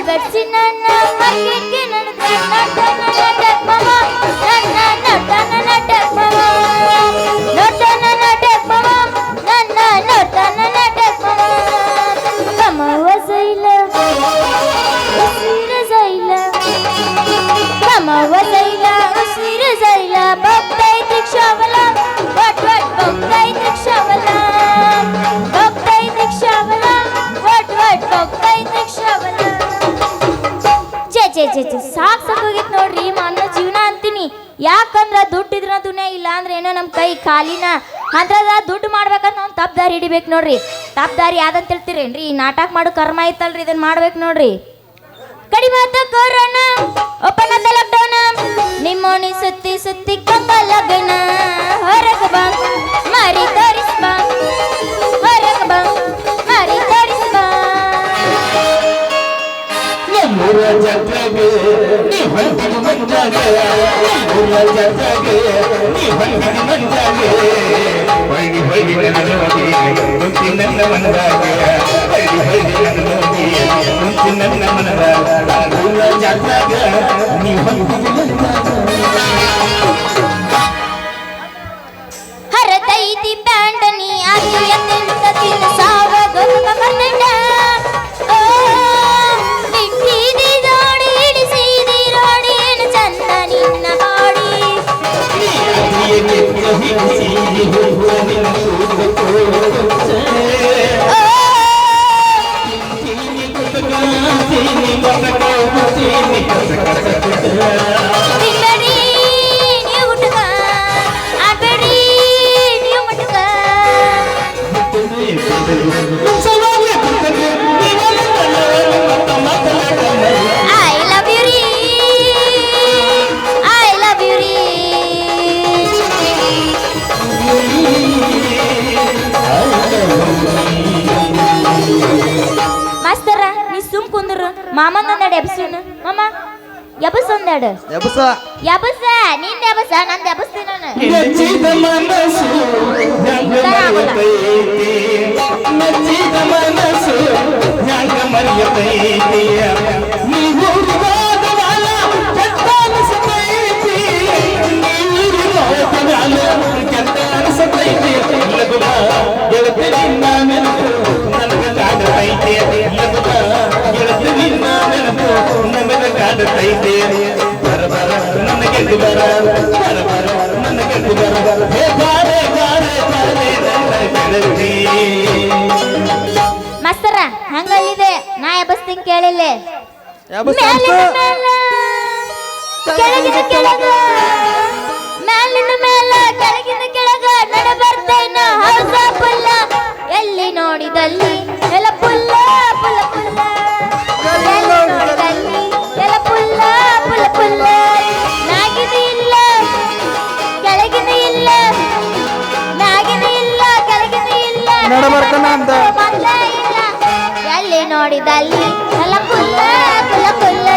ಬೆಡ್ಸಿ ನನ್ನ ಮಾರ್ಕೆಟ್ಗೆ ನಡೆದ್ರೆ ನೋಡ್ತಾನ ನಟಕ್ ಮಾವ ನನ್ನ ನೋಡ್ತಾನ ನಟಕ್ ಮಾವ ನೋಡ್ತಾನ ನಟಕ್ ಮಾವ ನನ್ನ ನೋಡ್ತಾನ ನಟಕ್ ಮಾವ ಕಮವ ಸೈಲ ಉಸಿರ ಸೈಲ ಕಮವ ಸೈಲ ಉಸಿರ ಸೈಲ ಬೊಕ್ಕೈತಿ ಕ್ಷವಲ ವಟ್ ವಟ್ ಬೊಕ್ಕೈತಿ ಕ್ಷವಲ ಬೊಕ್ಕೈತಿ ಕ್ಷವಲ ವಟ್ ವಟ್ ಬೊಕ್ಕೈತಿ ಕ್ಷವಲ ಸಾಕ್ ಸಾಕೋಗಿತ್ ನೋಡ್ರಿ ಮಾನ ಜೀವನ ಅಂತೀನಿ ಯಾಕಂದ್ರ ದುಡ್ಡು ಇದ್ರ ದುನಿಯಾ ಇಲ್ಲ ಅಂದ್ರೆ ಏನೋ ನಮ್ ಕೈ ಖಾಲಿನ ಅಂದ್ರದ ದುಡ್ಡು ಮಾಡ್ಬೇಕಂತ ನಾವು ತಪ್ಪು ದಾರಿ ಹಿಡಿಬೇಕು ನೋಡ್ರಿ ತಪ್ಪು ದಾರಿ ಯಾವ್ದಂತ ಹೇಳ್ತೀರೇನ್ರಿ ಈ ನಾಟಕ ಮಾಡೋ ಕರ್ಮ ಐತಲ್ರಿ ಇದನ್ನ ಮಾಡ್ಬೇಕು ನೋಡ್ರಿ ಕಡಿಮೆ ಆತ ಕೊರೋನಾ ಓಪನ್ ಆತ ಲಾಕ್ಡೌನ್ ನಿಮ್ಮೋನಿ ಸುತ್ತಿ ಸುತ್ತಿ ಕಂಬ ಲಗನ ಹೊರಗ ಬಾ ಮಾರಿ ತೋರಿಸ್ ಬಾ ಹೊರಗ ಬಾ ಮಾರಿ ತೋರಿಸ್ ಬಾ ಮೂರ ಜಗಗೆ ನೀ ಹೊಂದಿದ ಮಂಜಾಗೆ ಮೂರ ಜಗಗೆ ನೀ ಹೊಂದಿದ ಮಂಜಾಗೆ ಹೊಯ್ಡಿ ಹೊಯ್ಡಿ ನನಗೆ ಮುಂಚಿ ನನ್ನ ಮನದಾಗೆ ಹೊಯ್ಡಿ ಹೊಯ್ಡಿ ನನಗೆ ಮುಂಚಿ ನನ್ನ ಮನದಾಗೆ ಮೂರ ಜಗಗೆ ನೀ ಹೊಂದಿದ ಹರದೈತಿ ಬ್ಯಾಂಡ್ ನೀ ಆಗಿ ಎಂತ ತಿನ್ನ ಸಾವ ಗೊತ್ತ ಕನ್ನಡ ಮಾಮನ ಒಂದೆರಡು ಎಬ್ಸೂನು ಮಾಮ ಎಬಸ್ ಒಂದೆರಡು ಎಬಸ ಎಬಸ ನಿಂದ ಎಬಸ ನಂದು ಎಬಸ್ತೀನಿ ನಾನು ಮೆಚ್ಚಿದ ಮನಸ್ಸು ಮೆಚ್ಚಿದ ಮನಸ್ಸು ಯಾಕ ಮರೆಯತೈತಿ ನೀವು ಹೋದವಾಲ ಕೆಟ್ಟ ಅನಿಸತೈತಿ ನೀವು ಹೋದವಾಲ ಕೆಟ್ಟ ಅನಿಸತೈತಿ ಲಗುನ ಗೆಳತಿ ನಿನ್ನ ನೆನಪು ನನಗೆ ಕಾಡತೈತಿ ಲಗುನ ಗೆಳತಿ ನಿನ್ನ ನೆನಪು ನನಗೆ ಕಾಡತೈತಿ ಬರ ಬರ ನನಗೆ ಬರ ಬರ ಬರ ನನಗೆ ಬರ ಹೇ ಬಾರೆ ಬಾರೆ ಬಾರೆ ನನ್ನ ಗೆಳತಿ ಮಾಸ್ತರ ಹಂಗಲ್ಲಿದೆ ನಾ ಎಬಸ್ತೀನಿ ಕೇಳಿಲ್ಲ ಕೆಳಗಿನ ಕೆಳಗ ಮೇಲಿನ ಮೇಲ ಕೆಳಗಿನ ಕೆಳಗ ನಡ ಬರ್ತೇನ ಹೌಸ ಪುಲ್ಲ ಎಲ್ಲಿ ನೋಡಿದಲ್ಲಿ ಎಲ್ಲ ಪುಲ್ಲ ಪುಲ್ಲ ಪುಲ್ಲ ಎಲ್ಲಿ ನೋಡಿದಲ್ಲಿ ಎಲ್ಲ ಪುಲ್ಲ ಪುಲ್ಲ ಪುಲ್ಲ ನಾಗಿನ ಇಲ್ಲ ಕೆಳಗಿನ ಇಲ್ಲ ನಾಗಿನ ಇಲ್ಲ ಕೆಳಗಿನ ಇಲ್ಲ ನಡ ಬರ್ತಾನ ಅಂತ ಮೊದ್ಲ ಇಲ್ಲ ಎಲ್ಲಿ ನೋಡಿದಲ್ಲಿ ಎಲ್ಲ ಪುಲ್ಲ ಪುಲ್ಲ ಪುಲ್ಲ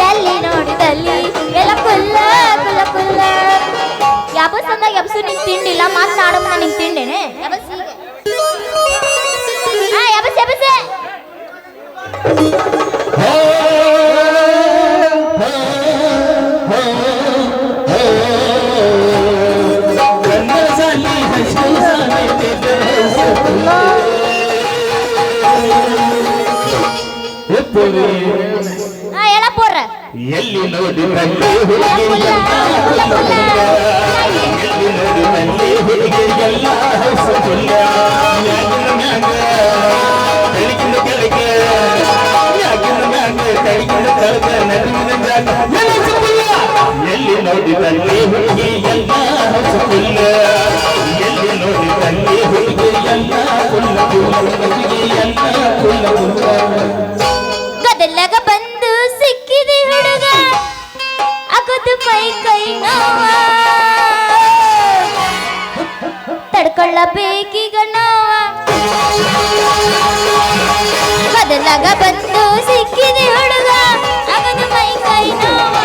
ಎಲ್ಲಿ ನೋಡಿದಲ್ಲಿ ಎಲ್ಲ ಪುಲ್ಲ ಪುಲ್ಲ ಪುಲ್ಲ ಯಾಬಸ್ ಅಂದಾಗ ಎಬ್ಸು ನಿಂಗೆ ತಿಂಡಿಲ್ಲ ಮಾತನಾಡಮ್ಮ ನಿಂಗೆ ತಿಂಡೇನೆ ಎಬಸ್ ಹಾ ಎಬಸ್ ಎಬಸ್ ಎಲ್ಲಿ ನೋಡಿ ನಲ್ಲಿ ಹುಡುಗಿರಿಗೆಲ್ಲ ಹಸುಲ್ಲ ಯಾಗಿನ ಮ್ಯಾಗ ಬೆಳಗಿನ ಕೆಳಗೆ ಯಾಗಿನ ಮ್ಯಾಗ ಕೈಗಿನ ಕೆಳಗ ನಡುವಿನ ಜಾಗ ಎಲ್ಲಿ ನೋಡಿ ನಲ್ಲಿ ಹುಡುಗಿರಿಗೆಲ್ಲ ಹಸುಲ್ಲ ಎಲ್ಲಿ ನೋಡಿ ನಲ್ಲಿ ಹುಡುಗಿರಿಗೆಲ್ಲ ಕುಲ್ಲ ಹುಡುಗಿರಿಗೆಲ್ಲ ಕುಲ್ಲ ಗದಲಗ ಬಂದು ಸಿಕ್ಕಿದೆ ಹುಡುಗ ಅಗದು ಮೈ ಕೈ ನೋವ ತಡ್ಕೊಳ್ಳಬೇಕೀಗ ನೋವ ಗದಲಗ ಬಂದು ಸಿಕ್ಕಿದೆ ಹುಡುಗ ಅಗದು ಮೈ ಕೈ ನೋವ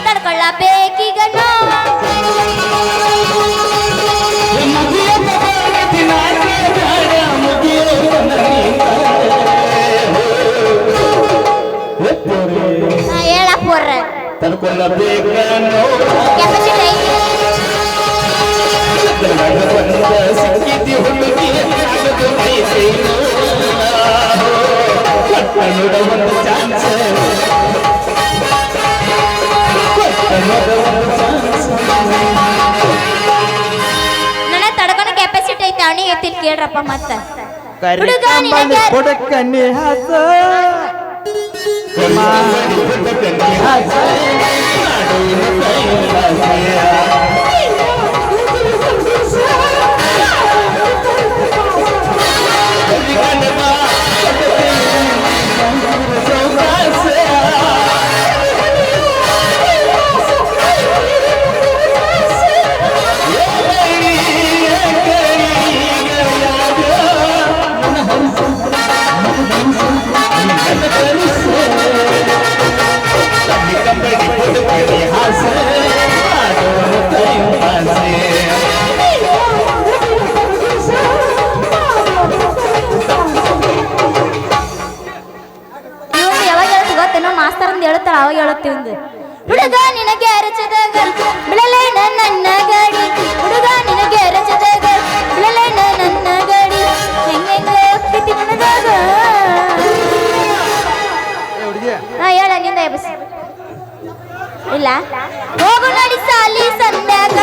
ತಡ್ಕೊಳ್ಳಬೇಕೀಗ ನೋವ ತಡ್ಕೊಳ್ಳಬೇಕ ಕೆಪಾಸಿಟಿ ಐತಿ ಸಿಕ್ಕಿದ್ದಿ ಹುಡುಗಿ ಆಗದು ಐತೇನು ಕೊಟ್ಟ ಒಂದು ಚಾನ್ಸ್ ನನ್ನ ತಡ್ಕೊಳ ಕೆಪಾಸಿಟಿ ಐತಿ ಅವನಿಗೆ ಐತಿ ಕೇಳ್ರಪ್ಪ ಮತ್ತ ಹುಡುಗ ಕರಿಕಂಬಳಿ ಕೊಡಕನ್ನಿ ಹಾಸ ಇವ್ನು ಯಾವಾಗ ಹೇಳ್ತು ಗೊತ್ತೇನೋ ಮಾಸ್ತರ್ ಅಂದ್ ಹೇಳ್ತಾಳ ಅವಾಗ ಹೇಳುತ್ತೀವಿ ಹುಡುಗ ನಿನಗೆ ಅರಚದಾಗ ಬಿಡಲೇ ನನ್ನ ಗಾಡಿ ಹುಡುಗ ನಿನಗೆ ಅರಚದಾಗ ಬಿಡಲೇ ನನ್ನ ಗಾಡಿ ಹೆಂಗ ಹೋಗ್ತೈತಿ ನನಗಾಗ ಹುಡುಗಿ ಹಾ ಹೇಳ ನಿಂದ ಎಬ್ಬಿಸ್ ಇಲ್ಲ ಹೋಗು ನಡಿ ಸಾಲಿ ಸಂದ್ಯಾಗ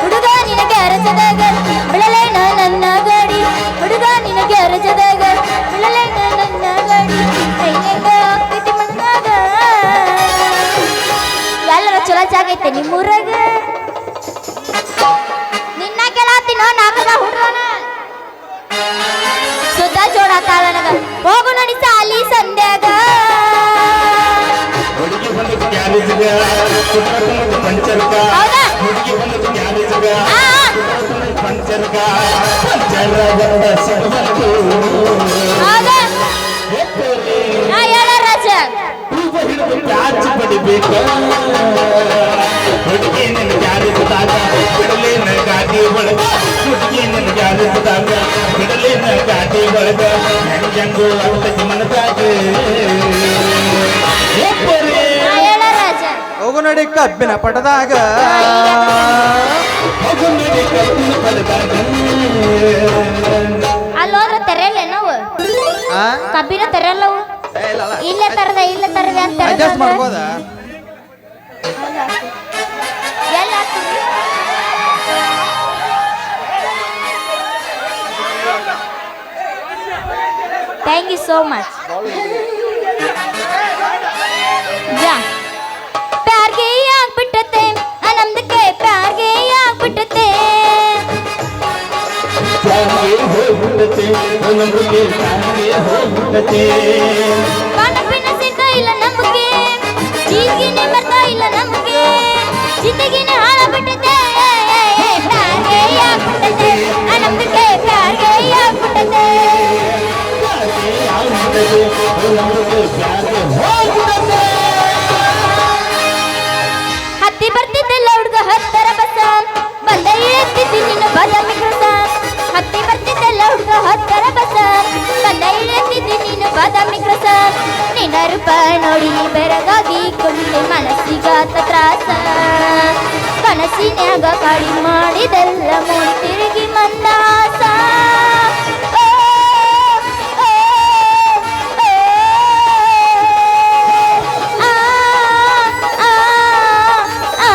ಹುಡುಗ ನಿನಗೆ ಅರಚದಾಗ ಬಿಡಲೇ ನನ್ನ ಗಾಡಿ ಹುಡುಗ ನಿನಗೆ ಅರಚದಾಗ ಬಿಡಲೇ ನನ್ನ ಗಾಡಿ ಹೆಂಗ ಹೋಗ್ತೈತಿ ಮಣ್ಣಾಗ ಎಲ್ಲರ ಚಲೋ ಜಾಗ ಐತೆ ನಿಮ್ಮೂರಾಗ ನಿನ್ನ ಕೇಳತ್ತೀನೋ ನಾಲ್ಕದ ಹುಡ್ರೋಣ ಸುದ್ದ ಜೋಡಾತಾಳ ನನಗ ಹೋಗು ನಡಿ ಸಾಲಿ ಸಂದ್ಯಾಗ ಹುಡುಗಿ ಬಂದು ಗ್ಯಾರೇಜ್ಗ ಪಂಚರ್ಗ ಹೌದಾ? ಹುಡುಗಿ ಬಂದು ಗ್ಯಾರೇಜ್ಗ ಆ, ಪಂಚರ್ಗ ಪಂಚರ ಬಂದ ಸಡಬಲು ಹೌದಾ? ಹಾ, ಹೇಳ ರಾಜ ಹೂವ ಹಿಡಿದು ಪ್ಯಾಚ್ ಪಡಿಬೇಕ ಹುಡುಗಿ ನಿನ್ನ ಗ್ಯಾರೇಜ್ದಾಗ ಬಿಡಲೇನ ಗಾಡಿ ಒಳಗ ಹುಡುಗಿ ನಿನ್ನ ಗ್ಯಾರೇಜ್ದಾಗ ಬಿಡಲೇನ ಗಾಡಿ ಒಳಗ ಹೆಂಗೋ ಅರ್ಥಕ್ಕೆ ಮನದಾಗ ಹಾ, ಹೇಳ ರಾಜ ಹೋಗು ನಡಿ ಕಬ್ಬಿನ ಪಟದಾಗ ಅಲ್ಲಿ ಹೋದ್ರೆ ತೆರೆಯಲ್ಲ ನಾವು ಆ? ಕಬ್ಬಿನ ತೆರೆಯಲ್ಲವು ಏ, ಇಲ್ಲ, ಇಲ್ಲ. ಇಲ್ಲೇ ತರದೆ ಅಂತ ಅಡ್ಜಸ್ಟ್ ಮಾಡ್ಬೋದಾ ಎಲ್ಲ ಹಾಕ್ತೀವಿ? ಥ್ಯಾಂಕ್ ಯು ಸೋ ಮಚ್ ಜಾ ಪ್ಯಾರ್ಗೆ ಆಗ್ಬಿಟ್ಟತೆ ನಮ್ದಕ್ಕೆ ಪ್ಯಾರ್ಗೆ ಆಗ್ಬಿಟ್ಟತೆ ಪಾನಪಿನ ಸಿಗ್ತಾ ಇಲ್ಲ ನಮಗೆ ಜೀವಿಗೆನೆ ಬರ್ತಾ ಇಲ್ಲ ನಮಗೆ ಜಿಂದಗಿನೇ ಹಾಳಾಗ್ಬಿಟ್ಟತೆ ಪ್ಯಾರ್ಗೆ ಆಗ್ಬಿಟ್ಟತೆ ನಮ್ದಕ್ಕೆ ಪ್ಯಾರ್ಗೆ ಆಗ್ಬಿಟ್ಟತೆ ಹತ್ತಿ ಬರ್ತಿದ್ದೆಲ್ಲ ಹುಡುಗ ಹತ್ತರ ಬಸ ಬಂದ ಇಳಿತಿದ್ದಿ ನೀನು ಬಾದಾಮಿ ಕ್ರಸ ಹತ್ತಿ ಬರ್ತಿದ್ದೆಲ್ಲ ಹುಡುಗ ಹತ್ತರ ಬಸ ಬಂದ ಇಳಿತಿದ್ದಿ ನೀನು ಬಾದಾಮಿ ಕ್ರಸ ನಿನ್ನ ರೂಪ ನೋಡಿ ಬೆರಗಾಗಿ ಕೊಂಡೆ ಮನಸ್ಸಿಗಾತ ತ್ರಾಸ ಕನಸಿನ್ಯಾಗ ಕಾಡಿ ಮಾಡಿದೆಲ್ಲ ಮೂಡಿ ತಿರುಗಿ ಮಂದಾಸ ಓ, ಓ, ಓ, ಆ, ಆ, ಆ, ಆ.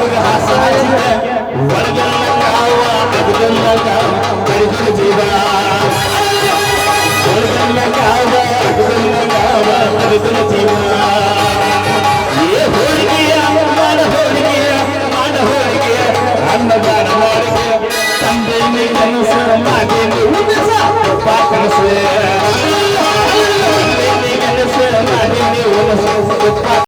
ಹುಡುಗ ಹಾಸಾಜಿಗ ಒಳಗಲ್ಲ ಕಾವ ಅದುಗಲ್ಲ ಕಾವ ಕಡಿದು ಜೀವ ಒಳಗಲ್ಲ ಕಾವ ಅದುಗಲ್ಲ ಕಾವ ಕಡಿದು ಜೀವ